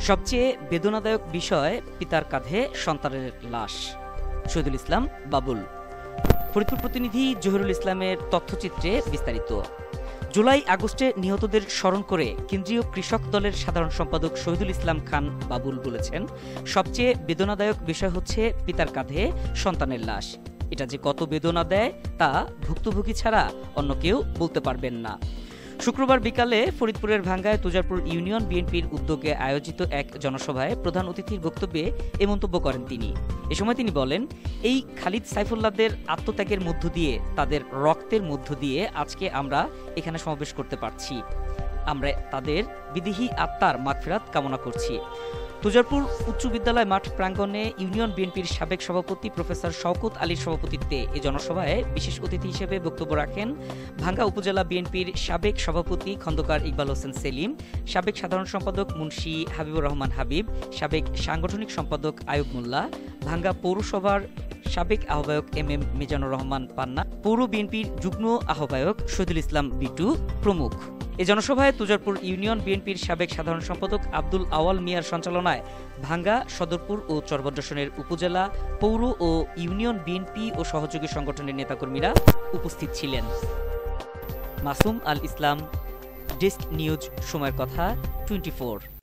সবচেয়ে বেদনাদায়ক বিষয় পিতার কাঁধে সন্তানের লাশ। শহীদুল ইসলাম বাবুল। ফরিদপুর প্রতিনিধি জহিরুল ইসলামের তথ্যচিত্রে বিস্তারিত। জুলাই আগস্টে নিহতদের স্মরণ করে কেন্দ্রীয় কৃষক দলের সাধারণ সম্পাদক শহীদুল ইসলাম খান বাবুল বলেছেন, সবচেয়ে বেদনাদায়ক বিষয় হচ্ছে পিতার কাঁধে সন্তানের লাশ। এটা যে কত বেদনা দেয় তা ভুক্তভোগী ছাড়া অন্য কেউ বলতে পারবেন না। শুক্রবার বিকালে ফরিদপুরের ভাঙ্গায় তুজারপুর ইউনিয়ন বিএনপির উদ্যোগে আয়োজিত এক জনসভায় প্রধান অতিথির বক্তব্যে এ মন্তব্য করেন তিনি। এ সময় তিনি বলেন, এই খালিদ সাইফুল্লাহদের আত্মত্যাগের মধ্য দিয়ে, তাদের রক্তের মধ্য দিয়ে আজকে আমরা এখানে সমাবেশ করতে পারছি। আমরা তাদের বিদেহী আত্মার মাগফিরাত কামনা করছি। তুজারপুর উচ্চ বিদ্যালয় মাঠ প্রাঙ্গণে ইউনিয়ন বিএনপির সাবেক সভাপতি প্রফেসর শওকত আলীর সভাপতিত্বে এই জনসভায় বিশেষ অতিথি হিসেবে বক্তব্য রাখেন ভাঙ্গা উপজেলা বিএনপির সাবেক সভাপতি খন্দকার ইকবাল হোসেন সেলিম, সাবেক সাধারণ সম্পাদক মুন্সি হাবিবুর রহমান হাবিব, সাবেক সাংগঠনিক সম্পাদক আয়ুব মোল্লা, ভাঙ্গা পৌরসভার সাবেক আহ্বায়ক এম মিজানুর রহমান পান্না, পৌর বিএনপির যুগ্ম আহ্বায়ক শহীদুল ইসলাম বিটু প্রমুখ। এ জনসভায় তুজারপুর ইউনিয়ন বিএনপির সাবেক সাধারণ সম্পাদক আব্দুল আওয়াল মিয়ার সঞ্চালনায় ভাঙ্গা, সদরপুর ও চরভদ্রসনের উপজেলা, পৌর ও ইউনিয়ন বিএনপি ও সহযোগী সংগঠনের নেতাকর্মীরা উপস্থিত ছিলেন। মাসুম আল ইসলাম, ডেস্ক নিউজ, সময়ের কথা 24।